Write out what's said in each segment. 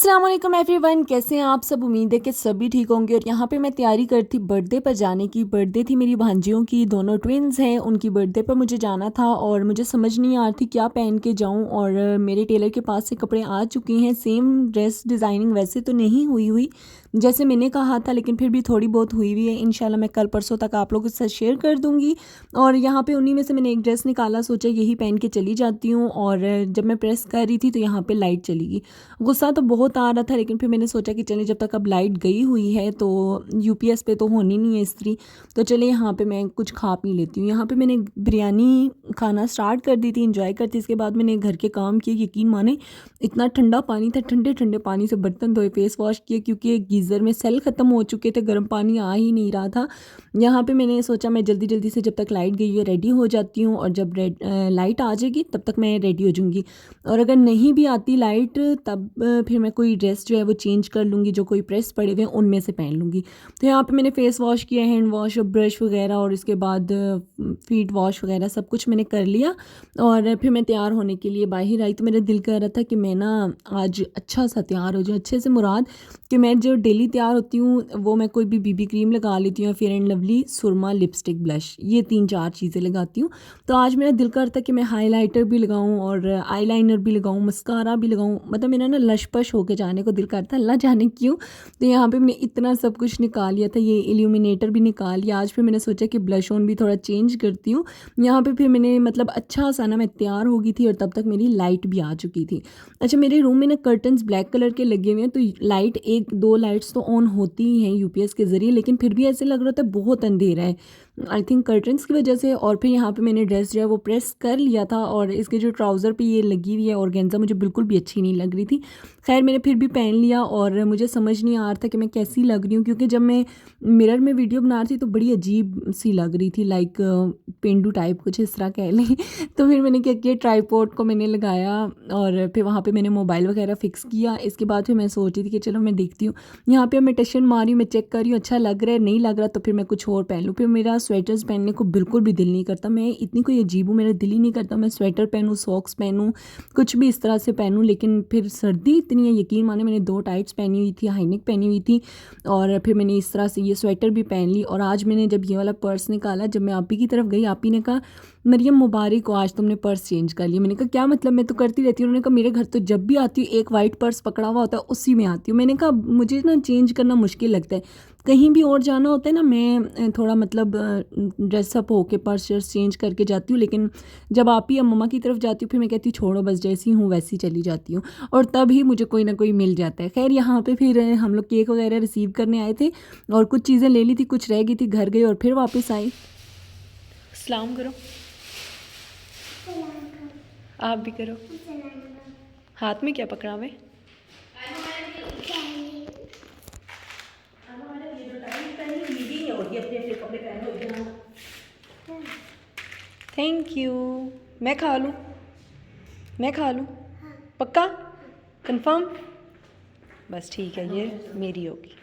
अस्सलाम वालेकुम एवरीवन, कैसे हैं आप सब। उम्मीद है कि सभी ठीक होंगे। और यहाँ पे मैं तैयारी कर थी बर्थडे पर जाने की। बर्थडे थी मेरी भांजियों की, दोनों ट्विन्स हैं, उनकी बर्थडे पर मुझे जाना था और मुझे समझ नहीं आ रही थी क्या पहन के जाऊँ। और मेरे टेलर के पास से कपड़े आ चुके हैं। सेम ड्रेस डिज़ाइनिंग वैसे तो नहीं हुई हुई जैसे मैंने कहा था, लेकिन फिर भी थोड़ी बहुत हुई हुई है। इंशाल्लाह मैं कल परसों तक आप लोगों के साथ शेयर कर दूँगी। और यहाँ पे उन्हीं में से मैंने एक ड्रेस निकाला, सोचा यही पहन के चली जाती हूँ। और जब मैं प्रेस कर रही थी तो यहाँ पे लाइट चली गई। गुस्सा तो बहुत आ रहा था, लेकिन फिर मैंने सोचा कि चलिए जब तक अब लाइट गई हुई है तो यूपीएस पे तो होनी नहीं है इस्त्री, तो चलिए यहाँ पे मैं कुछ खा पी लेती हूँ। यहाँ पे मैंने बिरयानी खाना स्टार्ट कर दी थी, इंजॉय करती। इसके बाद मैंने घर के काम किए। यकीन माने इतना ठंडा पानी था, ठंडे ठंडे पानी से बर्तन धोए, फेस वॉश किए, क्योंकि गीज़र में सेल ख़त्म हो चुके थे, गर्म पानी आ ही नहीं रहा था। यहाँ पे मैंने सोचा मैं जल्दी जल्दी से जब तक लाइट गई है रेडी हो जाती हूँ, और जब लाइट आ जाएगी तब तक मैं रेडी हो जाऊँगी। और अगर नहीं भी आती लाइट तब फिर मैं कोई ड्रेस जो है वो चेंज कर लूँगी, जो कोई प्रेस पड़े हुए हैं उनमें से पहन लूँगी। तो यहाँ पे मैंने फेस वॉश किया, हैंड वॉश और ब्रश वगैरह, और इसके बाद फीट वॉश वगैरह सब कुछ मैंने कर लिया। और फिर मैं तैयार होने के लिए बाहर आई। तो मेरा दिल कर रहा था कि मैं ना आज अच्छा सा तैयार हो जाऊँ। अच्छे से मुराद कि मैं जो डेली तैयार होती हूँ वो मैं कोई भी बीबी क्रीम लगा लेती हूँ, या फेयर एंड लवली, सुरमा, लिपस्टिक, ब्लश, ये 3-4 चीज़ें लगाती हूँ। तो आज मेरा दिल कर रहा था कि मैं हाइलाइटर भी लगाऊँ और आईलाइनर भी लगाऊँ, मस्कारा भी लगाऊँ। मतलब मेरा ना लशपश होके जाने को दिल करता, अल्लाह जाने क्यों। तो यहाँ पे मैंने इतना सब कुछ निकाल लिया था, ये इल्यूमिनेटर भी निकाल लिया। आज फिर मैंने सोचा कि ब्लश ऑन भी थोड़ा चेंज करती हूँ। यहाँ पे फिर मैंने मतलब अच्छा सा ना मैं तैयार हो गई थी, और तब तक मेरी लाइट भी आ चुकी थी। अच्छा, मेरे रूम में ना कर्टन्स ब्लैक कलर के लगे हुए हैं, तो लाइट 1-2 लाइट्स तो ऑन होती ही हैं यूपीएस के ज़रिए, लेकिन फिर भी ऐसे लग रहा था बहुत अंधेरा है, आई थिंक कर्टन्स की वजह से। और फिर यहाँ पे मैंने ड्रेस जो है वो प्रेस कर लिया था, और इसके जो ट्राउज़र पे ये लगी हुई है ऑर्गेन्जा, मुझे बिल्कुल भी अच्छी नहीं लग रही थी। खैर मैंने फिर भी पहन लिया, और मुझे समझ नहीं आ रहा था कि मैं कैसी लग रही हूँ, क्योंकि जब मैं मिरर में वीडियो बना रही थी तो बड़ी अजीब सी लग रही थी, लाइक पेंडू टाइप, कुछ इस तरह कह लें। तो फिर मैंने क्या किया, ट्राईपॉड को मैंने लगाया, और फिर वहाँ पे मैंने मोबाइल वगैरह फ़िक्स किया। इसके बाद फिर मैं सोच रही थी कि चलो मैं देखती हूँ। यहाँ पे मैं टशन मारी हूँ, मैं चेक कर रही हूँ अच्छा लग रहा है, नहीं लग रहा तो फिर मैं कुछ और पहन लूँ। फिर मेरा स्वेटर्स पहनने को बिल्कुल भी दिल नहीं करता, मैं इतनी कोई अजीब हूँ, मेरा दिल ही नहीं करता मैं स्वेटर पहनूँ, सॉक्स पहनूँ, कुछ भी इस तरह से पहनूँ। लेकिन फिर सर्दी इतनी है, यकीन माने मैंने 2 टाइट्स पहनी हुई थी, हाईनेक पहनी हुई थी, और फिर मैंने इस तरह से ये स्वेटर भी पहन ली। और आज मैंने जब ये वाला पर्स निकाला, जब मैं आपी की तरफ गई, आपी ने कहा मरियम मुबारक हो, आज तुमने पर्स चेंज कर लिया। मैंने कहा क्या मतलब, मैं तो करती रहती हूँ। उन्होंने कहा मेरे घर तो जब भी आती हूँ एक वाइट पर्स पकड़ा हुआ होता है, उसी में आती हूँ। मैंने कहा मुझे ना चेंज करना मुश्किल लगता है, कहीं भी और जाना होता है ना, मैं थोड़ा मतलब ड्रेसअप होके पर्स शर्स चेंज करके जाती हूँ, लेकिन जब आप ही मम्मा की तरफ जाती हूँ फिर मैं कहती हूँ छोड़ो बस, जैसी हूँ वैसी चली जाती हूँ, और तब ही मुझे कोई ना कोई मिल जाता है। खैर यहाँ पे फिर हम लोग केक वगैरह रिसीव करने आए थे, और कुछ चीज़ें ले ली थी, कुछ रह गई थी, घर गई और फिर वापस आई। सलाम करो, आप भी करो। हाथ में क्या पकड़ा हुआ है? Thank you. मैं खा लूँ, मैं खा लूँ? पक्का? कंफर्म? बस ठीक है, ये मेरी होगी।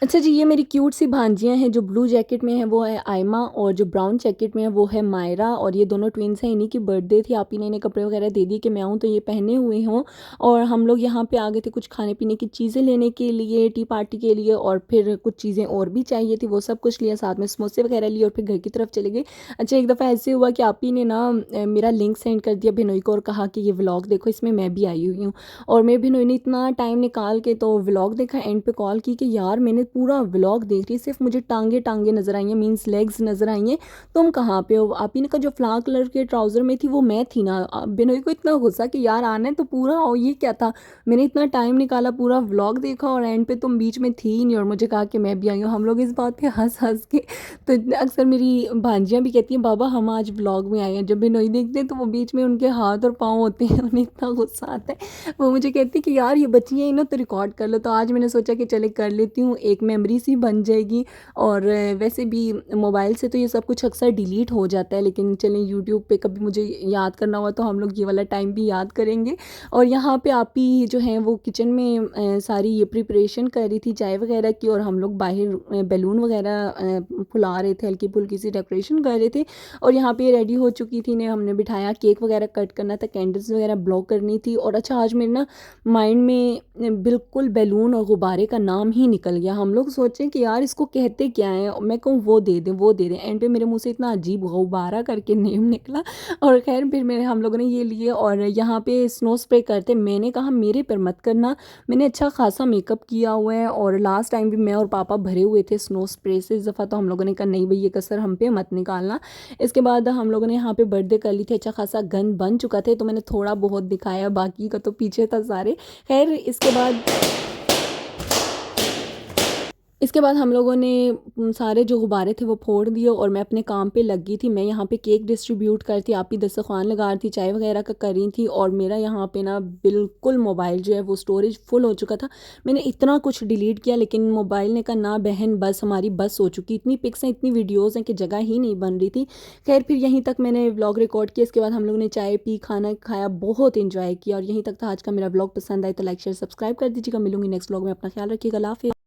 अच्छा जी, ये मेरी क्यूट सी भांजियाँ हैं। जो ब्लू जैकेट में है वो है आयमा, और जो ब्राउन जैकेट में है वो है मायरा। और ये दोनों ट्विन्स हैं, इन्हीं की बर्थडे थी। आप ही ने इन्हें कपड़े वगैरह दे दिए कि मैं आऊँ तो ये पहने हुए हों। और हम लोग यहाँ पे आ गए थे कुछ खाने पीने की चीज़ें लेने के लिए, टी पार्टी के लिए, और फिर कुछ चीज़ें और भी चाहिए थी, वो सब कुछ लिया, साथ में समोसे वगैरह लिए, और फिर घर की तरफ चले गए। अच्छा, एक दफ़ा ऐसे हुआ कि आप ही ने ना मेरा लिंक सेंड कर दिया बिनोई को, और कहा कि ये व्लॉग देखो, इसमें मैं भी आई हुई हूँ। और मेरे बिनोई ने इतना टाइम निकाल के तो व्लॉग देखा, एंड पे कॉल की कि यार मैंने पूरा व्लॉग देख रही, सिर्फ मुझे टांगे टांगे नज़र आई हैं, मीन्स लेग्स नज़र आई हैं, तुम कहाँ पे हो? आप ही ने कहा जो फ्लावर कलर के ट्राउज़र में थी वो मैं थी ना। बिनोई को इतना गुस्सा कि यार आना है तो पूरा आओ, ये क्या था, मैंने इतना टाइम निकाला, पूरा व्लॉग देखा, और एंड पे तुम बीच में थी ही नहीं, और मुझे कहा कि मैं भी आई हूँ। हम लोग इस बात पे हंस हंस के, तो अक्सर मेरी भांजियाँ भी कहती हैं बाबा हम आज व्लॉग में आए हैं। जब बिनोई देखते हैं तो वो बीच में उनके हाथ और पाँव होते हैं, उन्हें इतना गुस्सा आता है। वो मुझे कहती कि यार ये बच्चियाँ इन्हों तो रिकॉर्ड कर लो। तो आज मैंने सोचा कि चले कर लेती हूँ, एक मेमोरी सी बन जाएगी। और वैसे भी मोबाइल से तो ये सब कुछ अक्सर डिलीट हो जाता है, लेकिन चलें यूट्यूब पे कभी मुझे याद करना हुआ तो हम लोग ये वाला टाइम भी याद करेंगे। और यहाँ पे आप ही जो हैं वो किचन में सारी ये प्रिपरेशन कर रही थी चाय वगैरह की, और हम लोग बाहर बैलून वगैरह फुला रहे थे, हल्की फुल्की सी डेकोरेशन कर रहे थे। और यहाँ पे रेडी हो चुकी थी, ने हमने बिठाया, केक वगैरह कट करना था, कैंडल्स वगैरह ब्लॉ करनी थी। और अच्छा आज मेरे ना माइंड में बिल्कुल बैलून और गुब्बारे का नाम ही निकल गया। हम लोग सोचें कि यार इसको कहते क्या हैं, मैं कहूँ वो दे दें वो दे दें, एंड पे मेरे मुंह से इतना अजीब गुब्बारा करके नेम निकला। और खैर फिर मेरे हम लोगों ने ये लिए और यहाँ पे स्नो स्प्रे करते, मैंने कहा मेरे पर मत करना, मैंने अच्छा खासा मेकअप किया हुआ है और लास्ट टाइम भी मैं और पापा भरे हुए थे स्नो स्प्रे से। इस दफ़ा तो हम लोगों ने कहा नहीं भाई ये कसर हम पे मत निकालना। इसके बाद हम लोगों ने यहाँ पे बर्थडे कर ली थी, अच्छा खासा गन बन चुका था तो मैंने थोड़ा बहुत दिखाया, बाकी का तो पीछे था सारे। खैर इसके बाद हम लोगों ने सारे जो गुब्बारे थे वो फोड़ दिए और मैं अपने काम पे लग गई थी। मैं यहाँ पे केक डिस्ट्रीब्यूट कर थी, आप ही दस्तरखान लगा रही थी, चाय वगैरह का कर रही थी। और मेरा यहाँ पे ना बिल्कुल मोबाइल जो है वो स्टोरेज फुल हो चुका था। मैंने इतना कुछ डिलीट किया लेकिन मोबाइल ने कहा ना बहन बस हमारी बस हो चुकी, इतनी पिक्स हैं इतनी वीडियोज़ हैं कि जगह ही नहीं बन रही थी। खैर फिर यहीं तक मैंने व्लॉग रिकॉर्ड किया, इसके बाद हम लोगों ने चाय पी, खाना खाया, बहुत इंजॉय किया। और यहीं तक था आज का मेरा व्लॉग। पसंद आए तो लाइक शेयर सब्सक्राइब कर दीजिएगा। मिलूंगी नेक्स्ट व्लॉग में, अपना ख्याल रखिएगा, अल्लाह हाफिज़।